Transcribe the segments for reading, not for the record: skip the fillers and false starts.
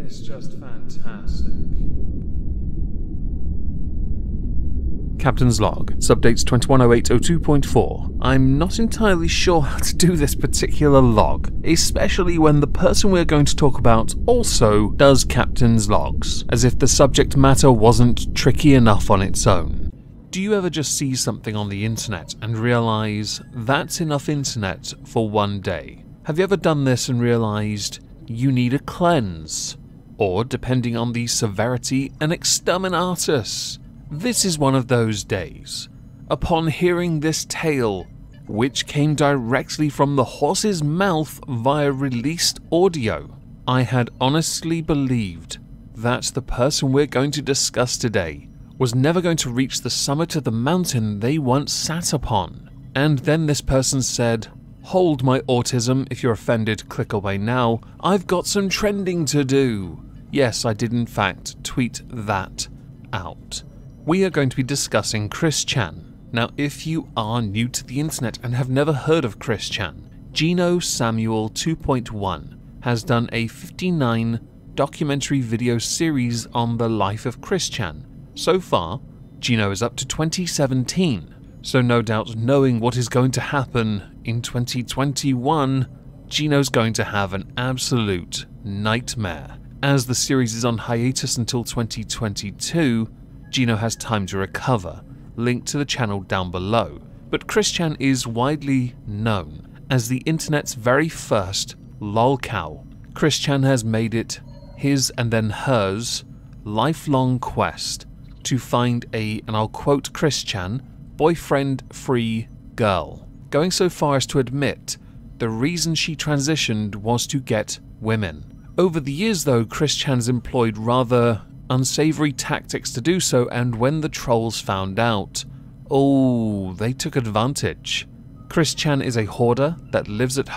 It's just fantastic. Captain's Log, Subdates 210802.4. I'm not entirely sure how to do this particular log, especially when the person we're going to talk about also does Captain's Logs, as if the subject matter wasn't tricky enough on its own. Do you ever just see something on the internet and realise that's enough internet for one day? Have you ever done this and realised you need a cleanse? Or, depending on the severity, an exterminatus? This is one of those days. Upon hearing this tale, which came directly from the horse's mouth via released audio, I had honestly believed that the person we're going to discuss today was never going to reach the summit of the mountain they once sat upon. And then this person said, "Hold my autism, if you're offended, click away now. I've got some trending to do." Yes, I did in fact tweet that out. We are going to be discussing Chris Chan. Now, if you are new to the internet and have never heard of Chris Chan, Gino Samuel 2.1 has done a 59 documentary video series on the life of Chris Chan. So far, Gino is up to 2017, so no doubt knowing what is going to happen in 2021, Gino's going to have an absolute nightmare. As the series is on hiatus until 2022, Gino has time to recover, linked to the channel down below. But Chris Chan is widely known as the internet's very first lolcow. Chris Chan has made it his and then hers lifelong quest to find a, and I'll quote Chris Chan, boyfriend-free girl. Going so far as to admit the reason she transitioned was to get women. Over the years though, Chris Chan's employed rather unsavory tactics to do so, and when the trolls found out, oh, they took advantage. Chris Chan is a hoarder that lived at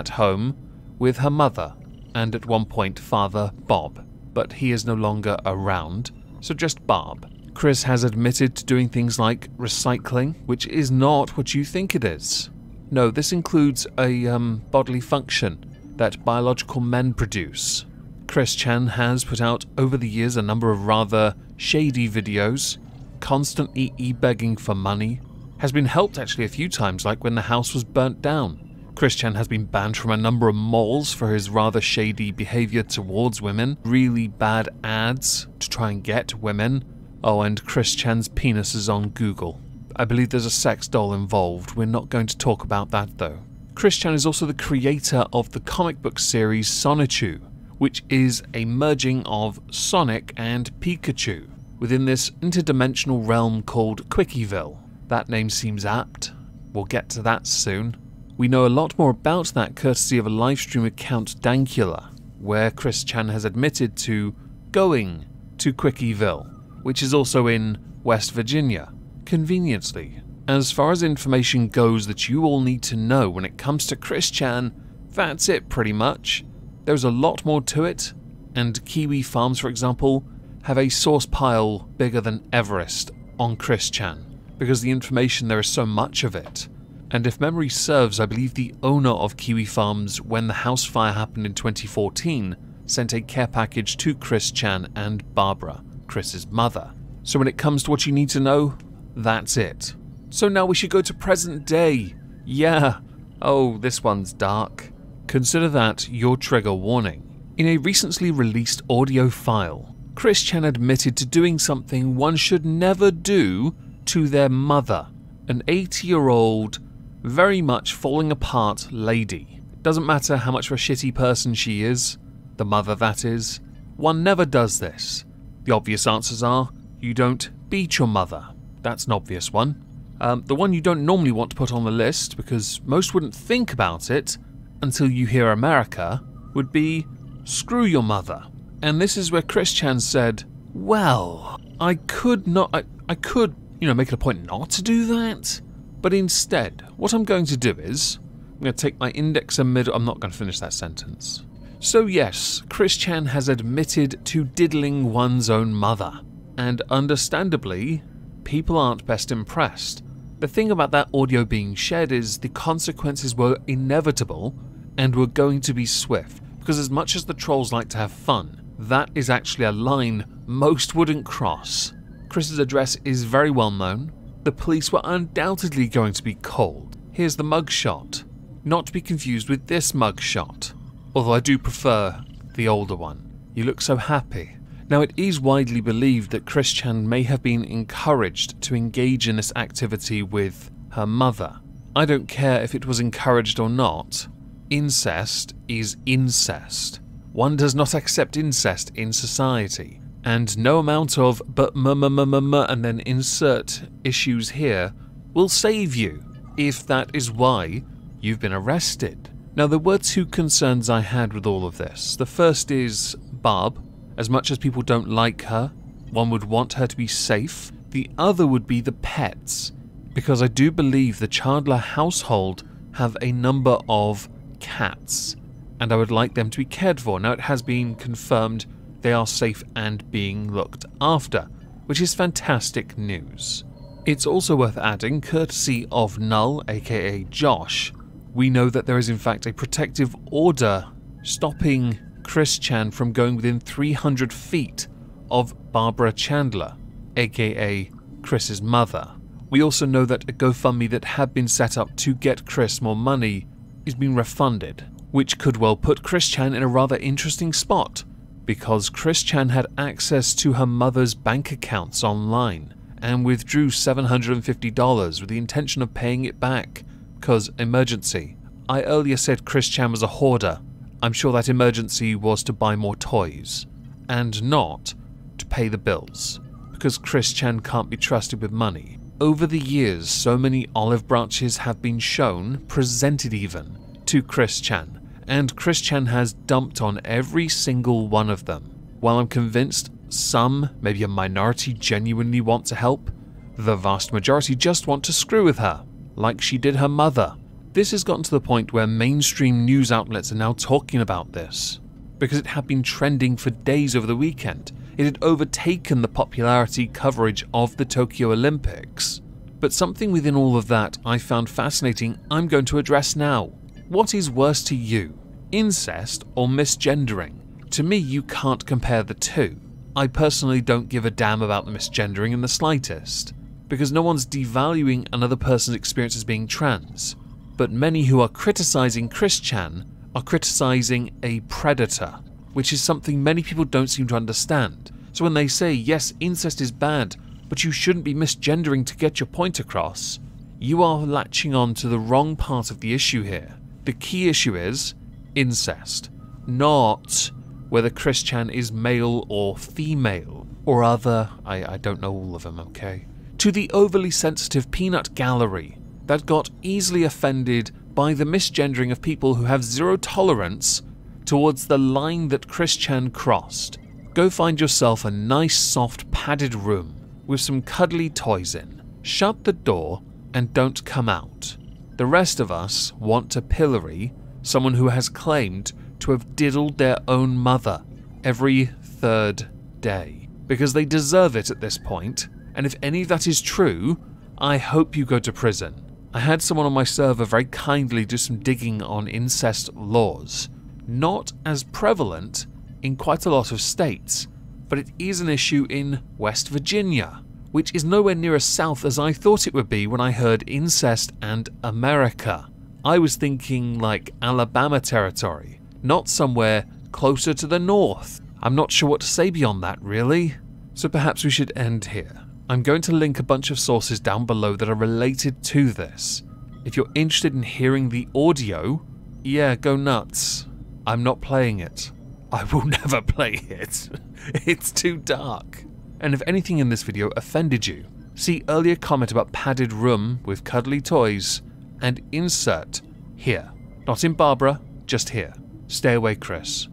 home with her mother and at one point father Bob, but he is no longer around, so just Barb. Chris has admitted to doing things like recycling, which is not what you think it is. No, this includes a bodily function that biological men produce. Chris Chan has put out over the years a number of rather shady videos, constantly e-begging for money, has been helped actually a few times, like when the house was burnt down. Chris Chan has been banned from a number of malls for his rather shady behaviour towards women, really bad ads to try and get women. Oh, and Chris Chan's penis is on Google. I believe there's a sex doll involved. We're not going to talk about that though. Chris Chan is also the creator of the comic book series Sonichu, which is a merging of Sonic and Pikachu within this interdimensional realm called Quickieville. That name seems apt. We'll get to that soon. We know a lot more about that courtesy of a livestream account Dankula, where Chris Chan has admitted to going to Quickieville, which is also in West Virginia, conveniently. As far as information goes that you all need to know when it comes to Chris Chan, that's it pretty much. There's a lot more to it, and Kiwi Farms, for example, have a source pile bigger than Everest on Chris Chan, because the information there is so much of it. And if memory serves, I believe the owner of Kiwi Farms, when the house fire happened in 2014, sent a care package to Chris Chan and Barbara, Chris's mother. So when it comes to what you need to know, that's it. So now we should go to present day. Yeah. Oh, this one's dark. Consider that your trigger warning. In a recently released audio file, Chris Chan admitted to doing something one should never do to their mother, an 80-year-old, very much falling apart lady. Doesn't matter how much of a shitty person she is, the mother that is, one never does this. The obvious answers are, you don't beat your mother. That's an obvious one. The one you don't normally want to put on the list, because most wouldn't think about it until you hear America, would be screw your mother. And this is where Chris Chan said, well, I could, make it a point not to do that. But instead, what I'm going to do is, I'm going to take my index and middle, I'm not going to finish that sentence. So yes, Chris Chan has admitted to diddling one's own mother. And understandably, people aren't best impressed. The thing about that audio being shared is the consequences were inevitable and were going to be swift. because as much as the trolls like to have fun, that is actually a line most wouldn't cross. Chris's address is very well known. The police were undoubtedly going to be called. Here's the mugshot. Not to be confused with this mugshot, although I do prefer the older one. You look so happy. Now, it is widely believed that Kris Chan may have been encouraged to engage in this activity with her mother. I don't care if it was encouraged or not. Incest is incest. One does not accept incest in society, and no amount of but and then insert issues here will save you, if that is why you've been arrested. Now, there were two concerns I had with all of this. The first is Barb. As much as people don't like her, one would want her to be safe. The other would be the pets, because I do believe the Chandler household have a number of cats, and I would like them to be cared for. Now, it has been confirmed they are safe and being looked after, which is fantastic news. It's also worth adding, courtesy of Null, aka Josh, we know that there is in fact a protective order stopping Kris Chan from going within 300 feet of Barbara Chandler, aka Chris's mother. We also know that a GoFundMe that had been set up to get Kris more money is being refunded, which could well put Kris Chan in a rather interesting spot, because Kris Chan had access to her mother's bank accounts online and withdrew $750 with the intention of paying it back, because emergency. I earlier said Kris Chan was a hoarder. I'm sure that emergency was to buy more toys, and not to pay the bills, because Kris Chan can't be trusted with money. Over the years, so many olive branches have been shown, presented even, to Kris Chan, and Kris Chan has dumped on every single one of them. While I'm convinced some, maybe a minority, genuinely want to help, the vast majority just want to screw with her, like she did her mother. This has gotten to the point where mainstream news outlets are now talking about this, because it had been trending for days over the weekend. It had overtaken the popularity coverage of the Tokyo Olympics. But something within all of that I found fascinating I'm going to address now. What is worse to you, incest or misgendering? To me, you can't compare the two. I personally don't give a damn about the misgendering in the slightest, because no one's devaluing another person's experience as being trans. But many who are criticizing Kris Chan are criticizing a predator, which is something many people don't seem to understand. So when they say, yes, incest is bad, but you shouldn't be misgendering to get your point across, you are latching on to the wrong part of the issue here. The key issue is incest, not whether Kris Chan is male or female, or other, I don't know all of them, okay? To the overly sensitive peanut gallery that got easily offended by the misgendering of people who have zero tolerance towards the line that Kris Chan crossed. Go find yourself a nice soft padded room with some cuddly toys in. Shut the door and don't come out. The rest of us want to pillory someone who has claimed to have diddled their own mother every third day, because they deserve it at this point, and if any of that is true, I hope you go to prison. I had someone on my server very kindly do some digging on incest laws. Not as prevalent in quite a lot of states, but it is an issue in West Virginia, which is nowhere near as south as I thought it would be when I heard incest and America. I was thinking like Alabama territory, not somewhere closer to the north. I'm not sure what to say beyond that, really. So perhaps we should end here. I'm going to link a bunch of sources down below that are related to this. If you're interested in hearing the audio, yeah, go nuts. I'm not playing it. I will never play it. It's too dark. And if anything in this video offended you, see earlier comment about padded room with cuddly toys, and insert here. Not in Barbara, just here. Stay away, Kris.